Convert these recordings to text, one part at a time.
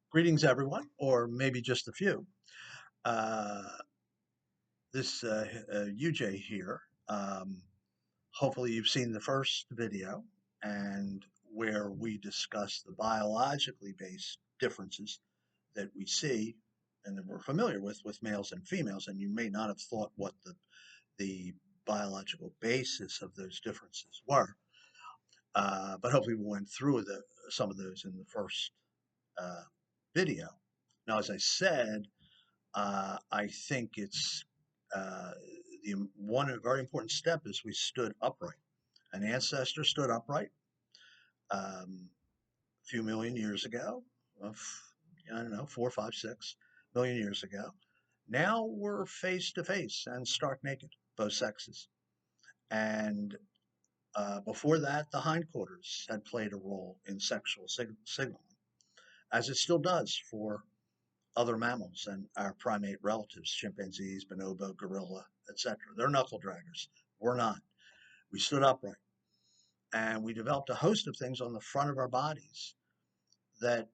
Greetings, everyone, or maybe just a few. Uh, this UJ here. Um, Hopefully, you've seen the first video, and where we discuss the biologically based differences that we see and that we're familiar with males and females. And you may not have thought what the biological basis of those differences were, but hopefully, we went through some of those in the first uh, video. Now, as I said, I think it's uh, the one very important step is we stood upright. An ancestor stood upright a few million years ago. I don't know, 4, 5, 6 million years ago. Now we're face to face and stark naked, both sexes. And before that, the hindquarters had played a role in sexual signaling, as it still does for other mammals and our primate relatives, chimpanzees, bonobo, gorilla, etc. They're knuckle draggers. We're not. We stood upright and we developed a host of things on the front of our bodies that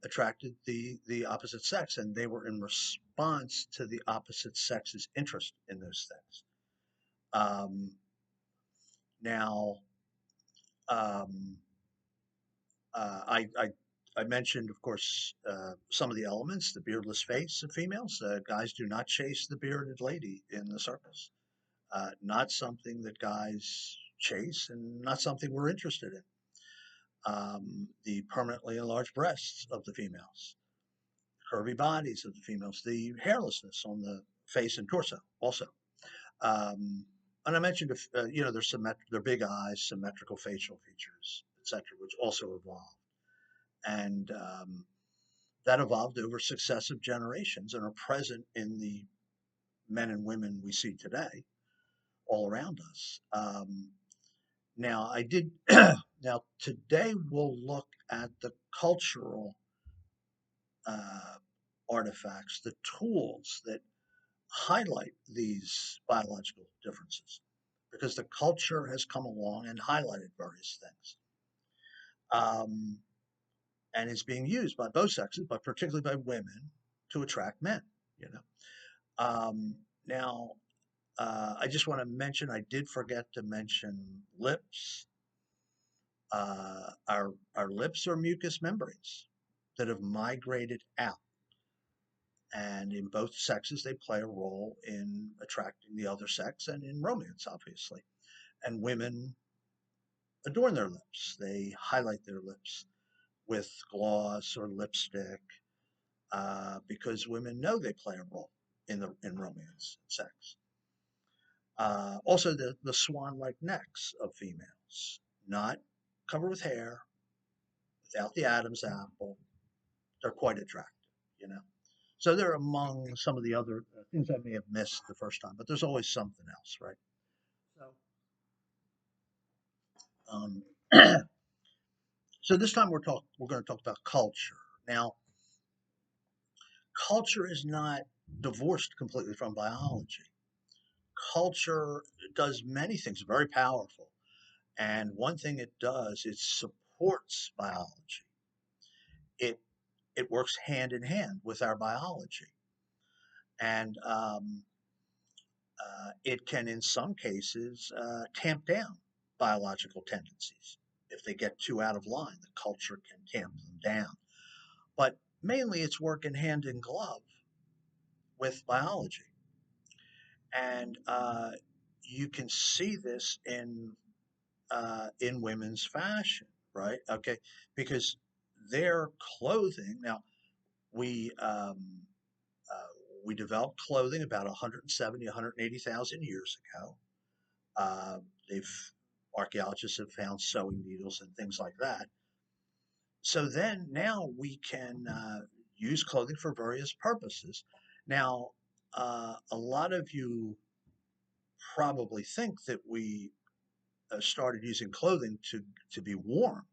attracted the opposite sex, and they were in response to the opposite sex's interest in those things. Um, now, um, I mentioned, of course, some of the elements, the beardless face of females. Guys do not chase the bearded lady in the circus. Not something that guys chase and not something we're interested in. The permanently enlarged breasts of the females, curvy bodies of the females, the hairlessness on the face and torso also. And I mentioned, their big eyes, symmetrical facial features, etc., which also evolved. And that evolved over successive generations and are present in the men and women we see today all around us. Now, I did. Now, today we'll look at the cultural uh, artifacts, the tools that highlight these biological differences, because the culture has come along and highlighted various things. Um, and is being used by both sexes, but particularly by women, to attract men. You know. Now, I just want to mention I did forget to mention lips. Our lips are mucous membranes that have migrated out, and in both sexes, they play a role in attracting the other sex and in romance, obviously. And women adorn their lips; they highlight their lips with gloss or lipstick because women know they play a role in romance and sex. Also, the swan-like necks of females, not covered with hair, without the Adam's apple, they're quite attractive, you know. So they're among some of the other things I may have missed the first time, but there's always something else, right? So, um, so this time we're going to talk about culture. Now, culture is not divorced completely from biology. Culture does many things very powerful. And one thing it does, it supports biology. It it works hand in hand with our biology, and it can, in some cases, tamp down biological tendencies. If they get too out of line, the culture can tamp them down. But mainly, it's working hand in glove with biology, and you can see this in women's fashion, right? Okay, because their clothing now we um, uh, we developed clothing about 170, 180,000 years ago. Uh, they've Archaeologists have found sewing needles and things like that. So then now we can use clothing for various purposes. Now, a lot of you probably think that we started using clothing to be warm,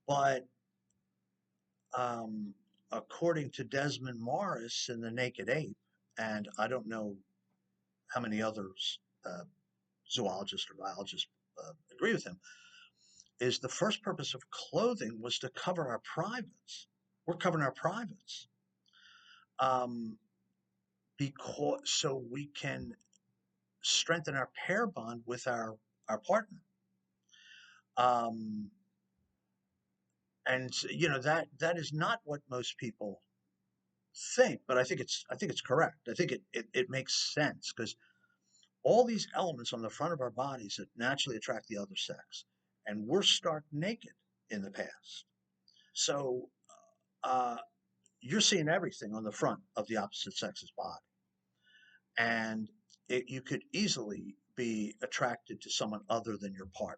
but um, according to Desmond Morris in The Naked Ape, and I don't know how many others, zoologists or biologists, agree with him, is the first purpose of clothing was to cover our privates. We're covering our privates, um, because so we can strengthen our pair bond with our partner. Um, and you know that is not what most people think, but I think it's correct. I think it makes sense because all these elements on the front of our bodies that naturally attract the other sex, and we're stark naked in the past. So uh, you're seeing everything on the front of the opposite sex's body, and you could easily be attracted to someone other than your partner.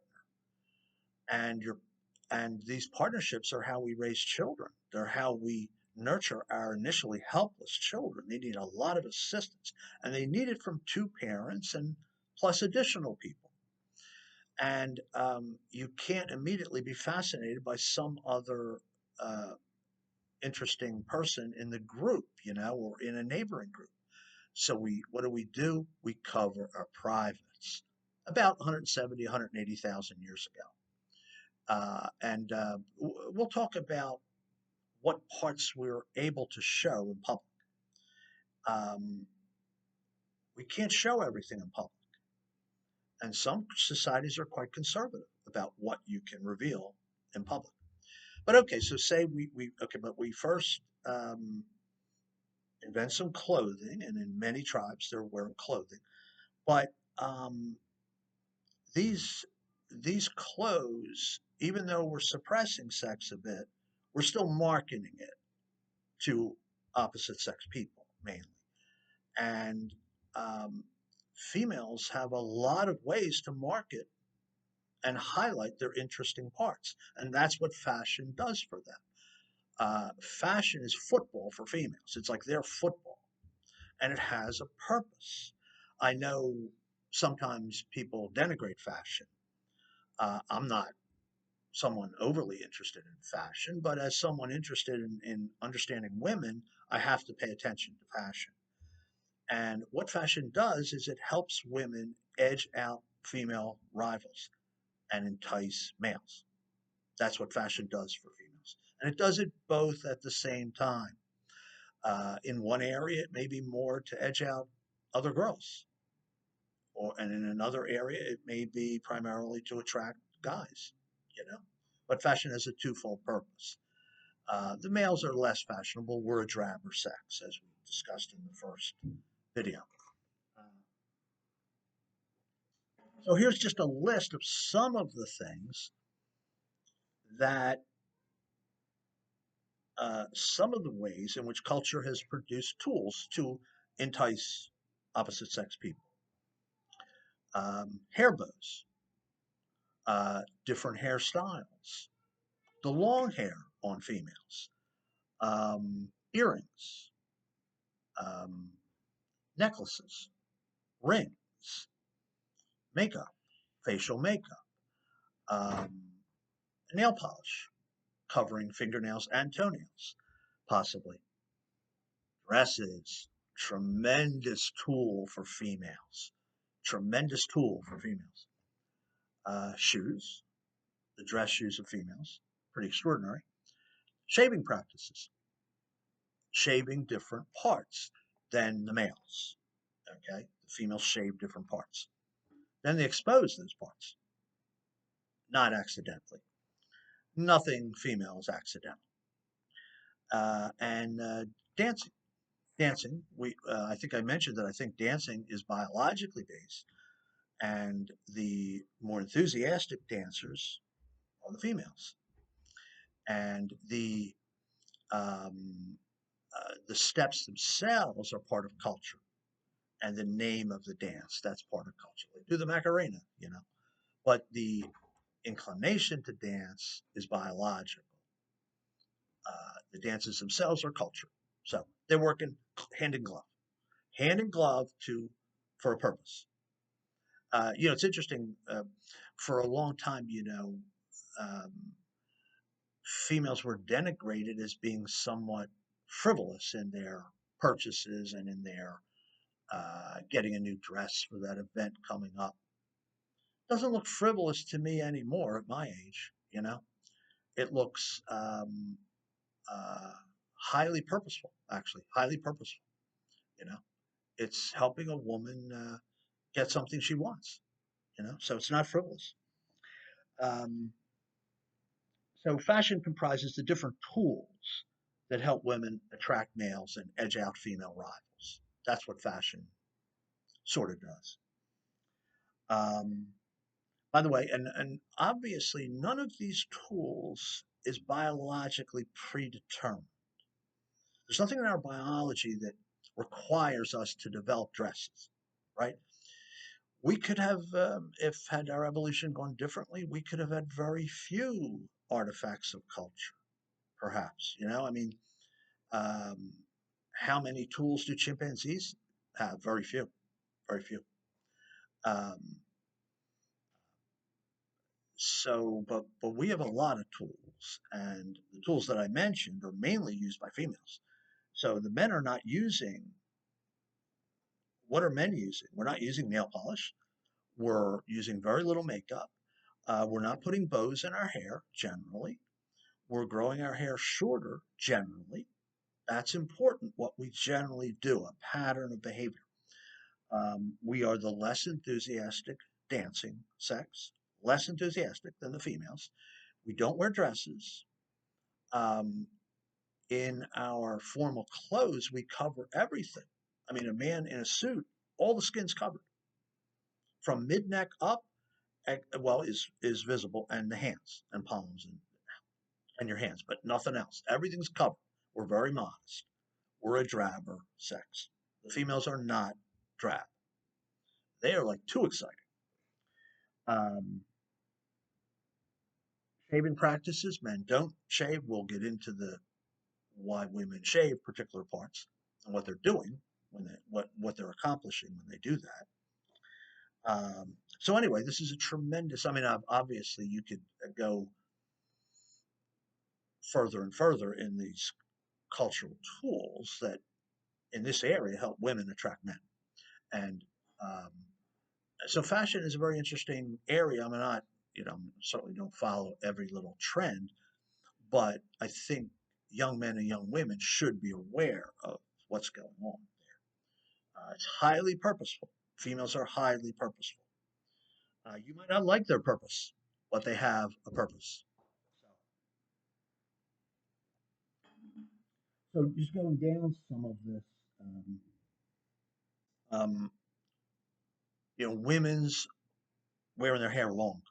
And your and these partnerships are how we raise children. They're how we nurture our initially helpless children. They need a lot of assistance, and they need it from two parents and plus additional people. And you can't immediately be fascinated by some other uh, interesting person in the group, or in a neighboring group. So what do? We cover our privates. About 170, 180,000 years ago. And we'll talk about what parts we're able to show in public. Um, we can't show everything in public, and some societies are quite conservative about what you can reveal in public. But okay, so say but we first invent some clothing, and in many tribes they're wearing clothing. But these these clothes, even though we're suppressing sex a bit, we're still marketing it to opposite sex people mainly. And um, females have a lot of ways to market and highlight their interesting parts. And that's what fashion does for them. Fashion is football for females, it's like their football, and it has a purpose. I know sometimes people denigrate fashion. I'm not someone overly interested in fashion, but as someone interested in understanding women, I have to pay attention to fashion. And what fashion does is it helps women edge out female rivals and entice males. That's what fashion does for females. And it does it both at the same time. In one area, it may be more to edge out other girls, and in another area, it may be primarily to attract guys, you know. But fashion has a twofold purpose. The males are less fashionable. We're a drabber sex, as we discussed in the first video. Uh, So here's just a list of some of the things that, some of the ways in which culture has produced tools to entice opposite sex people. Hair bows, different hairstyles, the long hair on females, earrings, um, necklaces, rings, makeup, facial makeup, um, nail polish, covering fingernails and toenails, possibly dresses, tremendous tool for females. Tremendous tool for females. Shoes, the dress shoes of females, pretty extraordinary. Shaving practices, shaving different parts than the males. Okay, the females shave different parts. Then they expose those parts, not accidentally. Nothing female is accidental. And dancing. Dancing. I think I mentioned that I think dancing is biologically based, and the more enthusiastic dancers are the females, and um, the steps themselves are part of culture, and the name of the dance, that's part of culture. They do the Macarena, but the inclination to dance is biological. The dances themselves are culture, so they're working hand in glove, hand in glove to for a purpose. It's interesting. For a long time, um, females were denigrated as being somewhat frivolous in their purchases and in their getting a new dress for that event coming up. Doesn't look frivolous to me anymore at my age. It looks uh, highly purposeful, actually, highly purposeful. You know, it's helping a woman get something she wants. So it's not frivolous. Um, so fashion comprises the different tools that help women attract males and edge out female rivals. That's what fashion sort of does. Um, by the way, and obviously, none of these tools is biologically predetermined. There's nothing in our biology that requires us to develop dresses, right? We could have, if had our evolution gone differently, we could have had very few artifacts of culture, perhaps. I mean, um, how many tools do chimpanzees have? Very few, very few. Um, but we have a lot of tools, and the tools that I mentioned are mainly used by females. So the men are not using. What are men using? We're not using nail polish. We're using very little makeup. We're not putting bows in our hair generally. We're growing our hair shorter generally. That's important, what we generally do, a pattern of behavior. We are the less enthusiastic dancing sex, less enthusiastic than the females. We don't wear dresses. Um, in our formal clothes, we cover everything. I mean, a man in a suit, all the skin's covered from mid neck up. Well, is visible, and the hands and palms and your hands, but nothing else. Everything's covered. We're very modest. We're a drabber sex. The females are not drab. They are like too exciting. Um, Shaving practices, men don't shave. We'll get into the why women shave particular parts and what they're doing when what they're accomplishing when they do that. So anyway, this is a tremendous. I mean, obviously, you could go further and further in these cultural tools that in this area help women attract men. And um, so fashion is a very interesting area. I'm not, certainly don't follow every little trend, but I think young men and young women should be aware of what's going on. It's highly purposeful. Females are highly purposeful. You might not like their purpose, but they have a purpose. So just going down some of this, um, um, women's wearing their hair long.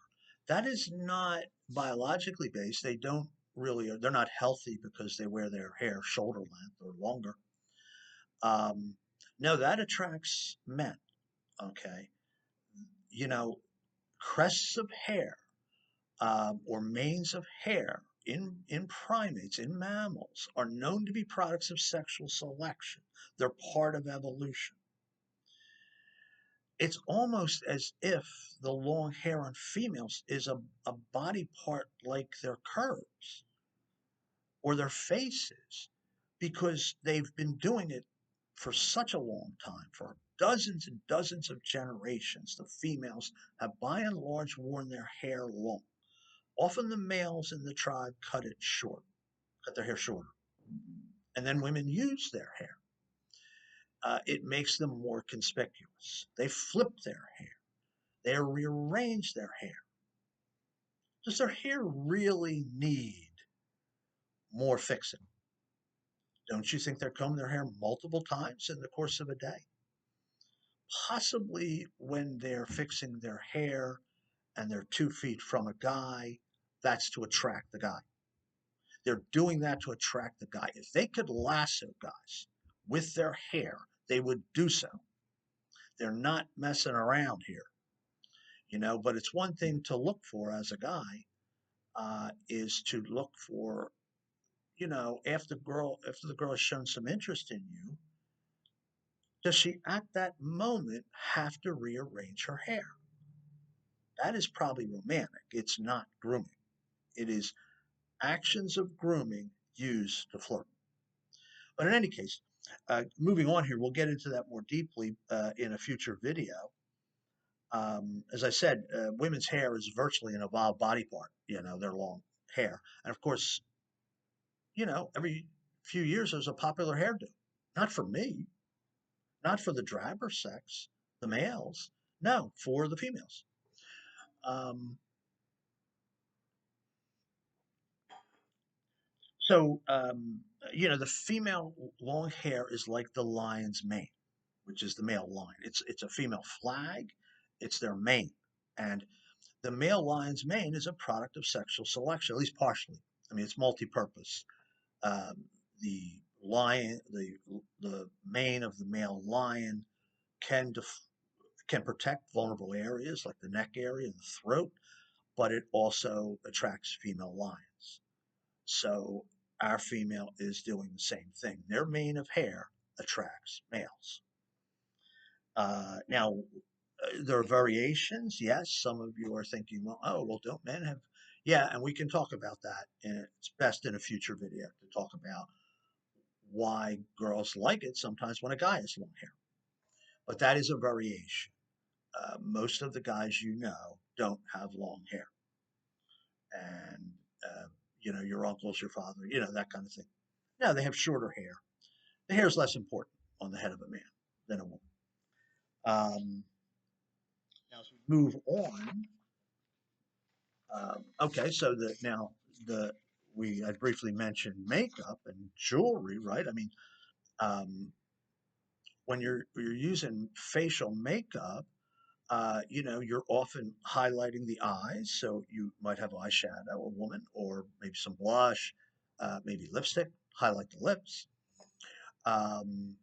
That is not biologically based. They don't really, they're not healthy because they wear their hair shoulder length or longer. Um, no, that attracts men. Okay. You know, crests of hair or manes of hair in primates, in mammals, are known to be products of sexual selection. They're part of evolution. It's almost as if the long hair on females is a body part like their curves or their faces because they've been doing it for such a long time, for dozens and dozens of generations. The females have by and large worn their hair long. Often the males in the tribe cut their hair shorter. And then women use their hair. It makes them more conspicuous. They flip their hair, they rearrange their hair. Does their hair really need more fixing? Don't you think they're combing their hair multiple times in the course of a day? Possibly when they're fixing their hair and they're 2 feet from a guy, that's to attract the guy. They're doing that to attract the guy. If they could lasso guys with their hair, they would do so. They're not messing around here, but it's one thing to look for as a guy, is to look for, after the girl has shown some interest in you, does she at that moment have to rearrange her hair? That is probably romantic. It's not grooming. It is actions of grooming used to flirt. But in any case, moving on here, we'll get into that more deeply in a future video. As I said, women's hair is virtually an evolved body part, their long hair. And of course, every few years there's a popular hairdo. Not for me, not for the drabber sex, the males. No, for the females. Um, so the female long hair is like the lion's mane, which is the male lion. It's a female flag. It's their mane, and the male lion's mane is a product of sexual selection, at least partially. I mean, it's multi-purpose. Um, the the mane of the male lion can can protect vulnerable areas like the neck area and the throat, but it also attracts female lions. So our female is doing the same thing. Their mane of hair attracts males. Now, there are variations. Yes, some of you are thinking, well, oh, well, don't men have? Yeah, and we can talk about that. And it's best in a future video to talk about why girls like it sometimes when a guy has long hair. But that is a variation. Most of the guys don't have long hair, and your uncles, your father, that kind of thing. No, they have shorter hair. The hair is less important on the head of a man than a woman. Now, as we move on, okay, so the we I briefly mentioned makeup and jewelry, right? I mean, um, when you're using facial makeup, you're often highlighting the eyes, so you might have eyeshadow, a woman, or maybe some blush, maybe lipstick, highlight the lips. Um,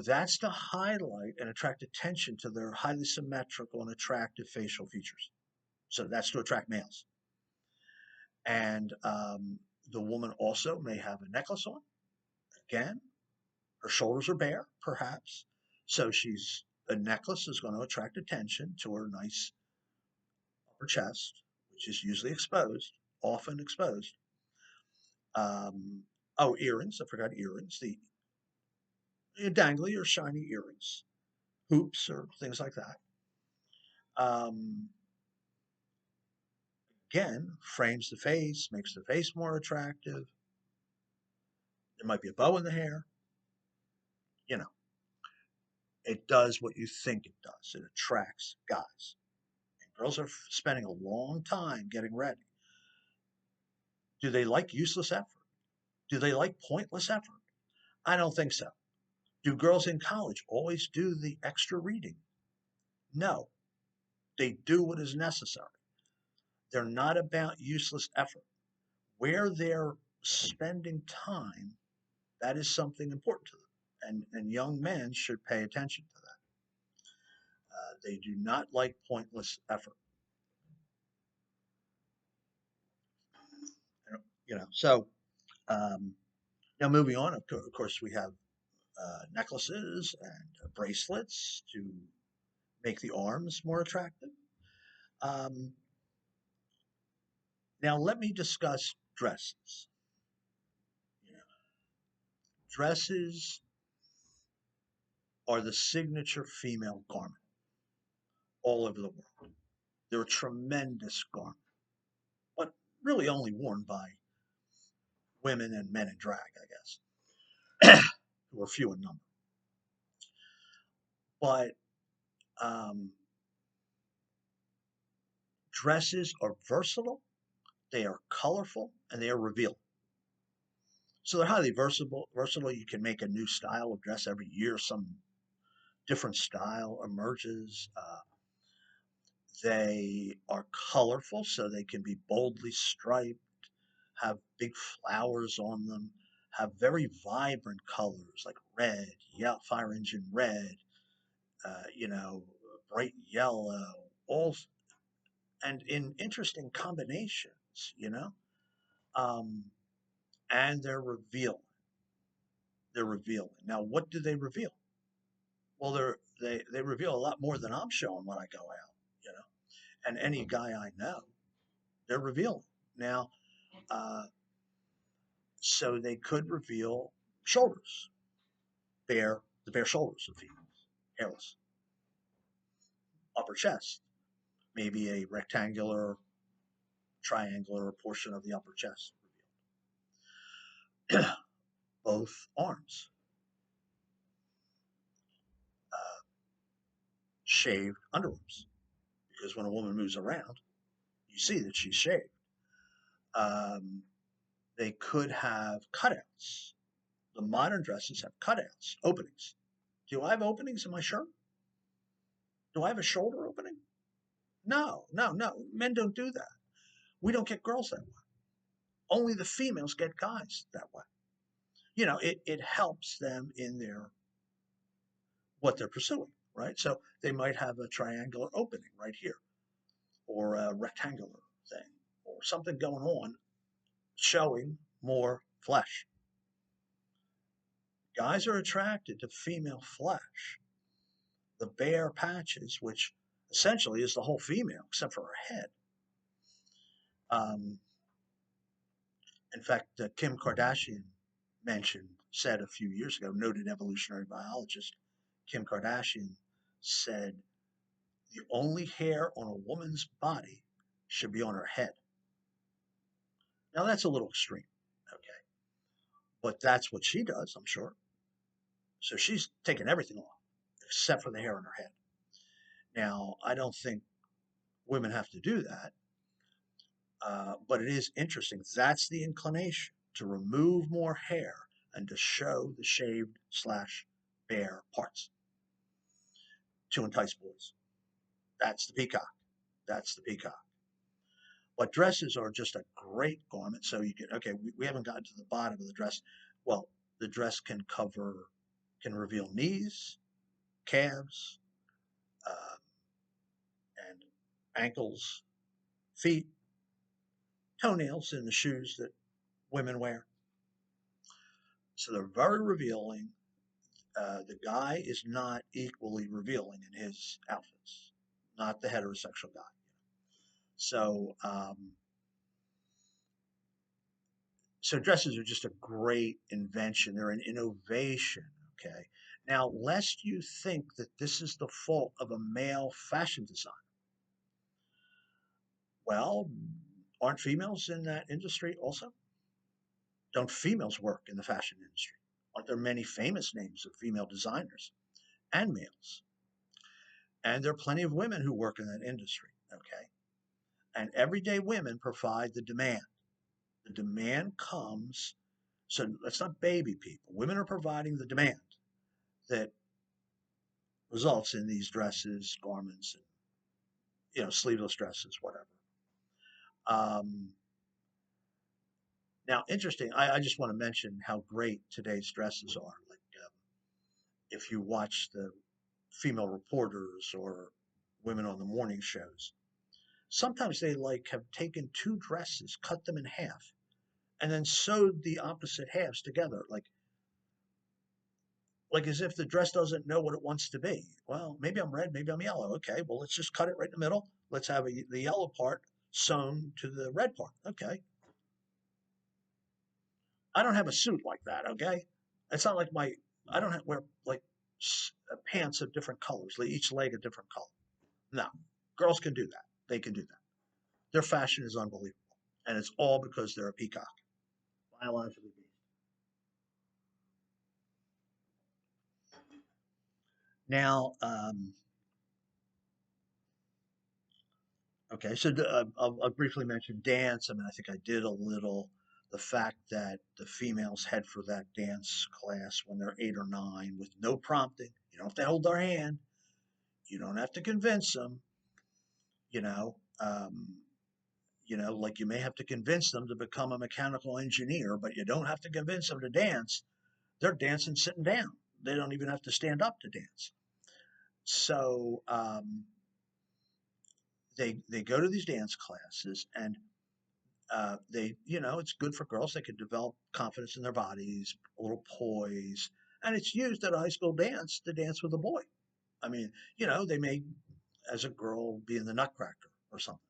that's to highlight and attract attention to their highly symmetrical and attractive facial features. So that's to attract males. And the woman also may have a necklace on. Again, her shoulders are bare, perhaps. So a necklace is going to attract attention to her nice upper chest, which is usually exposed, often exposed. Oh, earrings. I forgot earrings. The dangly or shiny earrings, hoops or things like that. Um, Again, frames the face, makes the face more attractive. There might be a bow in the hair. You know, it does what you think it does. It attracts guys. And girls are spending a long time getting ready. Do they like useless effort? Do they like pointless effort? I don't think so. Do girls in college always do the extra reading? No, they do what is necessary. They're not about useless effort. Where they're spending time, that is something important to them. And young men should pay attention to that. They do not like pointless effort. So um, now moving on, of course, we have necklaces and bracelets to make the arms more attractive. Um, Now let me discuss dresses. You know, Dresses are the signature female garment all over the world. They're a tremendous garment, but really only worn by women and men in drag, I guess, who are few in number. But um, dresses are versatile, they are colorful, and they are revealing. So they're highly versatile. Versatile. You can make a new style of dress every year. Some different style emerges. They are colorful, so they can be boldly striped, have big flowers on them, have very vibrant colors like red, yellow, fire engine red, uh, you know, bright yellow, all and in interesting combinations, um, and they're revealing. They're revealing. Now, what do they reveal? Well, they reveal a lot more than I'm showing when I go out, you know. And any guy I know, they're revealing. Now, uh, so they could reveal shoulders, the bare shoulders of females, hairless, upper chest, maybe a rectangular triangular portion of the upper chest revealed. Both arms, uh, shaved underarms, because when a woman moves around, you see that she's shaved. Um, they could have cutouts. The modern dresses have cutouts, openings. Do I have openings in my shirt? Do I have a shoulder opening? No, no, no. Men don't do that. We don't get girls that way. Only the females get guys that way. It helps them in their what they're pursuing, right? So they might have a triangular opening right here, or a rectangular thing, or something going on showing more flesh. Guys are attracted to female flesh, the bare patches, which essentially is the whole female except for her head. Um, in fact, Kim Kardashian said a few years ago, noted evolutionary biologist Kim Kardashian said, the only hair on a woman's body should be on her head. Now, that's a little extreme, okay? But that's what she does, I'm sure. So she's taking everything off except for the hair on her head. Now, I don't think women have to do that, but it is interesting. That's the inclination to remove more hair and to show the shaved slash bare parts to entice boys. That's the peacock. That's the peacock. But dresses are just a great garment. So you can, okay, we haven't gotten to the bottom of the dress. Well, the dress can reveal knees, calves, uh, and ankles, feet, toenails in the shoes that women wear. So they're very revealing. The guy is not equally revealing in his outfits, not the heterosexual guy. So, so dresses are just a great invention. They're an innovation. Okay. Now, lest you think that this is the fault of a male fashion designer, well, aren't females in that industry also? Don't females work in the fashion industry? Aren't there many famous names of female designers and males? And there are plenty of women who work in that industry. Okay. And everyday women provide the demand. The demand comes, so let's not baby people. Women are providing the demand that results in these dresses, garments, and sleeveless dresses, whatever. Um, Now, interesting. I just want to mention how great today's dresses are. Like if you watch the female reporters or women on the morning shows, sometimes they like have taken two dresses, cut them in half, and then sewed the opposite halves together, like as if the dress doesn't know what it wants to be. Well, maybe I'm red, maybe I'm yellow. Okay, well, let's just cut it right in the middle. Let's have the yellow part sewn to the red part. Okay. I don't have a suit like that. Okay. It's not like I don't wear like pants of different colors, like each leg a different color. No, girls can do that. They can do that. Their fashion is unbelievable. And it's all because they're a peacock, biologically based. Now, okay, so I'll briefly mention dance. I mean, I think I did a little. The fact that the females head for that dance class when they're 8 or 9 with no prompting. You don't have to hold their hand. You don't have to convince them. You know, um, like you may have to convince them to become a mechanical engineer, but you don't have to convince them to dance. They're dancing sitting down. They don't even have to stand up to dance. So they go to these dance classes, and it's good for girls. They can develop confidence in their bodies, a little poise, and it's used at a high school dance to dance with a boy. I mean, they may, as a girl, be in the Nutcracker or something,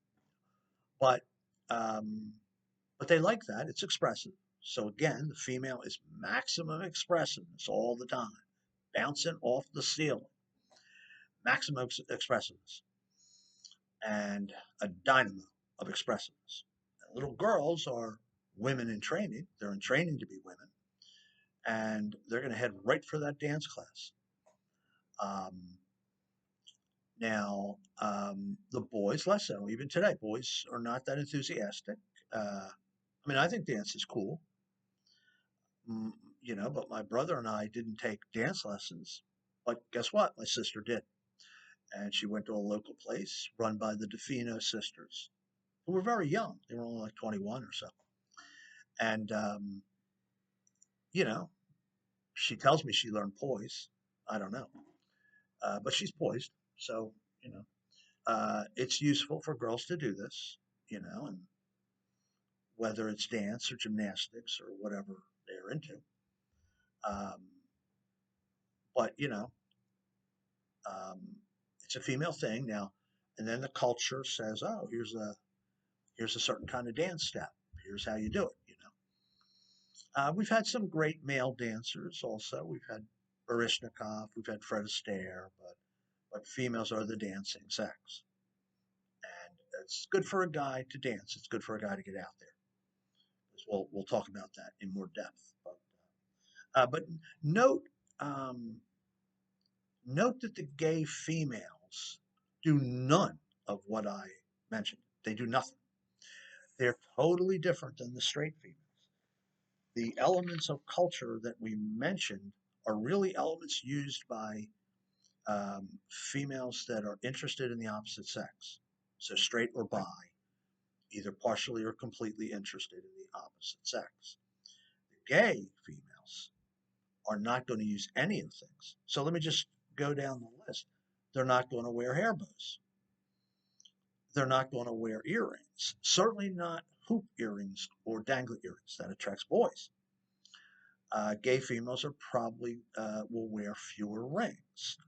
but um, they like that. It's expressive. So again, the female is maximum expressiveness all the time, bouncing off the ceiling, maximum expressiveness, and a dynamo of expressiveness. Little girls are women in training. They're in training to be women, and they're going to head right for that dance class. Um, the boys less so. Even today, boys are not that enthusiastic. I mean, I think dance is cool, mm, but my brother and I didn't take dance lessons. But guess what? My sister did. And she went to a local place run by the DeFino sisters, who were very young. They were only like 21 or so. And, you know, she tells me she learned poise. I don't know. But she's poised. So, you know, it's useful for girls to do this, and whether it's dance or gymnastics or whatever they're into. Um, but, um, it's a female thing now. And then the culture says, oh, here's a certain kind of dance step. Here's how you do it. We've had some great male dancers also. We've had Barishnikov, we've had Fred Astaire, but females are the dancing sex. And it's good for a guy to dance. It's good for a guy to get out there. We'll talk about that in more depth. But note um, note that the gay females do none of what I mentioned. They do nothing. They're totally different than the straight females. The elements of culture that we mentioned are really elements used by females that are interested in the opposite sex. So straight or bi, either partially or completely interested in the opposite sex. The gay females are not going to use any of the things. So let me just go down the list. They're not going to wear hair bows. They're not going to wear earrings. Certainly not hoop earrings or dangly earrings. That attracts boys. Gay females are probably will wear fewer rings,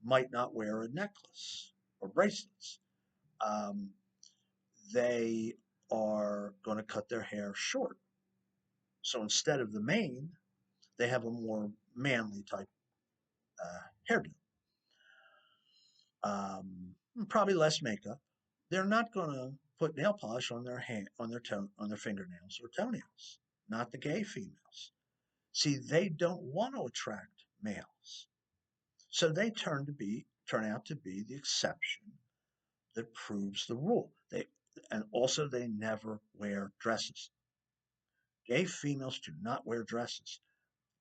might not wear a necklace or bracelets. Um, they are going to cut their hair short. So instead of the mane, they have a more manly type hairdo. Probably less makeup. They're not going to put nail polish on their hand, on their fingernails or toenails. Not the gay females. See, they don't want to attract males, so they turn out to be the exception that proves the rule. They never wear dresses. Gay females do not wear dresses.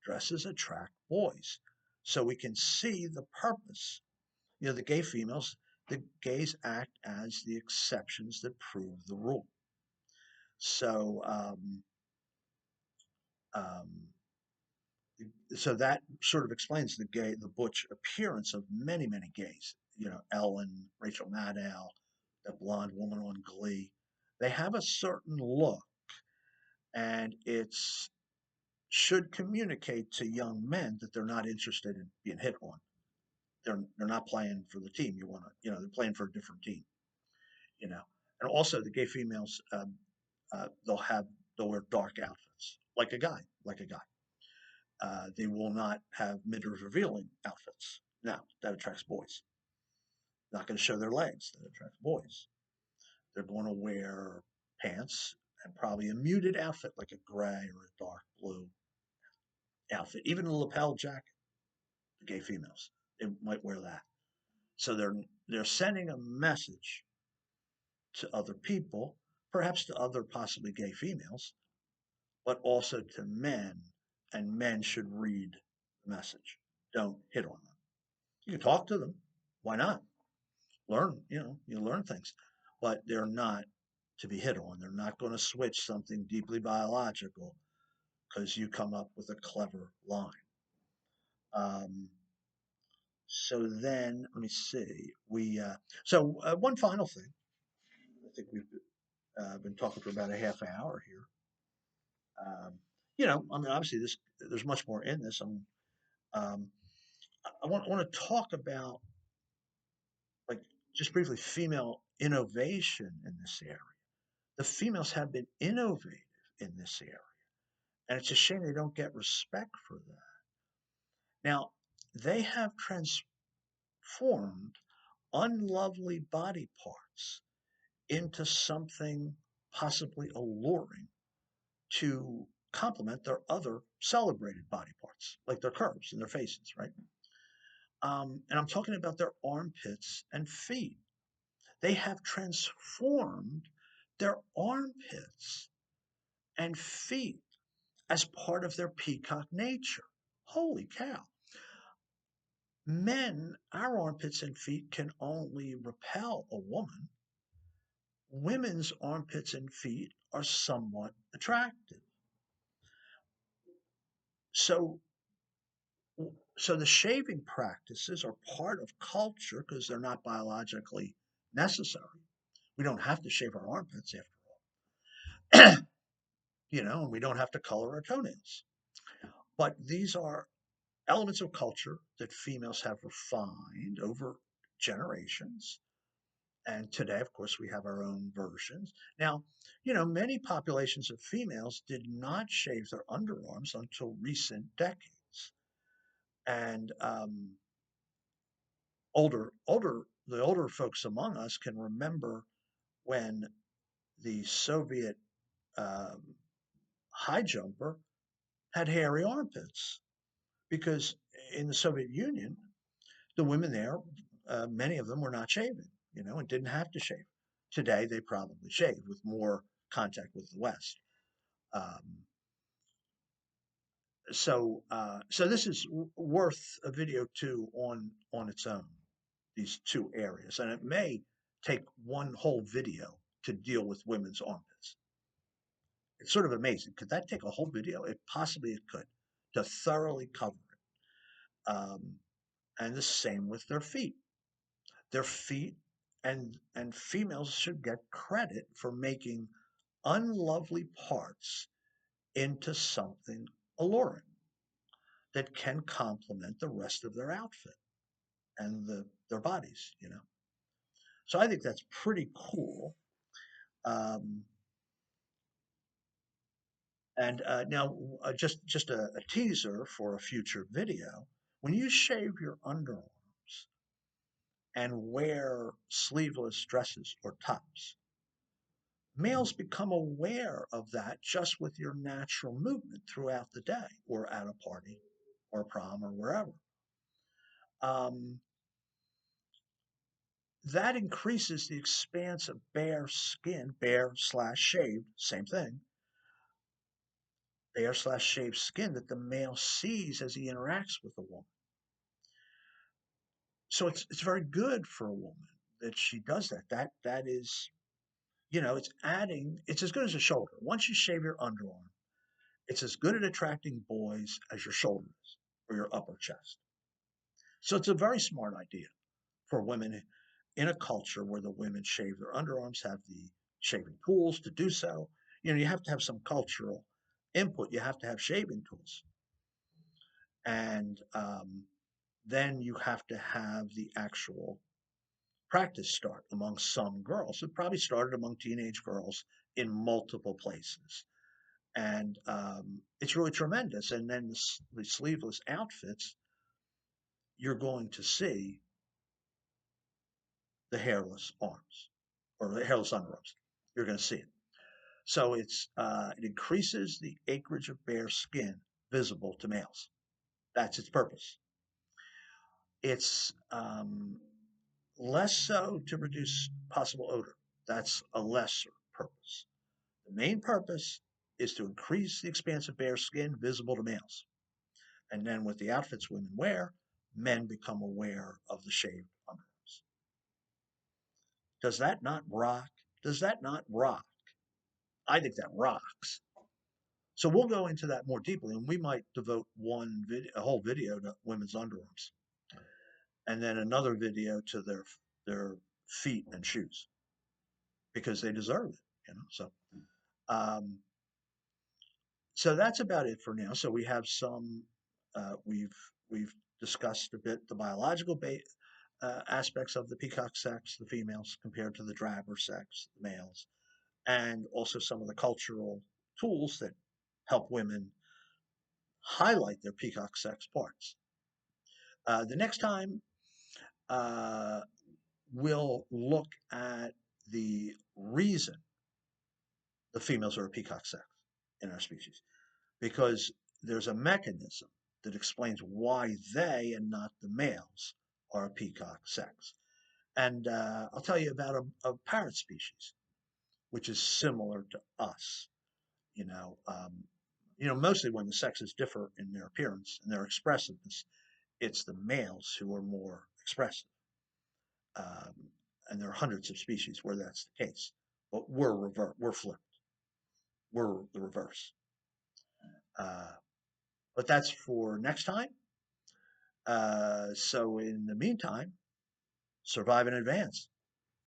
Dresses attract boys. So we can see the purpose. The gay females, the gays act as the exceptions that prove the rule. So, um, so that sort of explains the butch appearance of many, many gays. Ellen, Rachel Maddow, the blonde woman on Glee. They have a certain look, and it's should communicate to young men that they're not interested in being hit on. They're not playing for the team you want to. They're playing for a different team. You know, and also the gay females, they'll wear dark outfits like a guy. They will not have midriff revealing outfits. Now that attracts boys. Not going to show their legs. That attracts boys. They're going to wear pants and probably a muted outfit like a gray or a dark blue outfit. Even a lapel jacket. The gay females, they might wear that. So they're sending a message to other people, perhaps to other possibly gay females, but also to men, and men should read the message. Don't hit on them. You can talk to them. Why not? Learn, you learn things, but they're not to be hit on. They're not going to switch something deeply biological because you come up with a clever line. Um, so then, let me see. One final thing. I think we've been talking for about a half hour here. I mean, obviously, there's much more in this. Um, I want to talk about, like, just briefly, female innovation in this area. The females have been innovative in this area, and it's a shame they don't get respect for that. Now, they have transformed unlovely body parts into something possibly alluring to complement their other celebrated body parts, like their curves and their faces, right? And I'm talking about their armpits and feet. They have transformed their armpits and feet as part of their peacock nature. Holy cow. Men, our armpits and feet can only repel a woman. Women's armpits and feet are somewhat attractive. So, so the shaving practices are part of culture because they're not biologically necessary. We don't have to shave our armpits after all, and we don't have to color our toenails. But these are elements of culture that females have refined over generations. And today, of course, we have our own versions. Now, many populations of females did not shave their underarms until recent decades. And the older folks among us can remember when the Soviet um, high jumper had hairy armpits because in the Soviet Union, the women there, many of them were not shaving, and didn't have to shave. Today, they probably shave with more contact with the West. Um, so this is worth a video too on its own. These two areas, and it may take one whole video to deal with women's armpits. It's sort of amazing. Could that take a whole video? It could, to thoroughly cover it. And the same with their feet. Their feet and females should get credit for making unlovely parts into something alluring that can complement the rest of their outfit and their bodies. So I think that's pretty cool. Um, and now, just a teaser for a future video. When you shave your underarms and wear sleeveless dresses or tops, males become aware of that just with your natural movement throughout the day or at a party or prom or wherever. Um, that increases the expanse of bare skin, bare slash shaved, same thing, bare slash shaved skin that the male sees as he interacts with the woman. So it's very good for a woman that she does that. That is, it's as good as a shoulder. Once you shave your underarm, it's as good at attracting boys as your shoulders or your upper chest. So it's a very smart idea for women in a culture where the women shave their underarms, have the shaving tools to do so. You have to have some cultural input. You have to have shaving tools. And then you have to have the actual practice start among some girls. It probably started among teenage girls in multiple places. And it's really tremendous. And then the sleeveless outfits, you're going to see the hairless arms or the hairless underarms. You're going to see it. So it increases the acreage of bare skin visible to males. That's its purpose. It's less so to reduce possible odor. That's a lesser purpose. The main purpose is to increase the expanse of bare skin visible to males. And then with the outfits women wear, men become aware of the shaved underarms. Does that not rock? Does that not rock? I think that rocks. So we'll go into that more deeply, and we might devote a whole video to women's underarms, and then another video to their feet and shoes because they deserve it. Um, so that's about it for now. So we have some. We've discussed a bit the biological aspects of the peacock sex, the females compared to the drabber sex, the males, and also some of the cultural tools that help women highlight their peacock sex parts. The next time, uh, we'll look at the reason the females are a peacock sex in our species because there's a mechanism that explains why they and not the males are a peacock sex. And I'll tell you about a parrot species, which is similar to us. You know, mostly when the sexes differ in their appearance and their expressiveness, it's the males who are more expressive. Um, and there are hundreds of species where that's the case. But we're flipped. We're the reverse. Uh, but that's for next time. So in the meantime, survive in advance.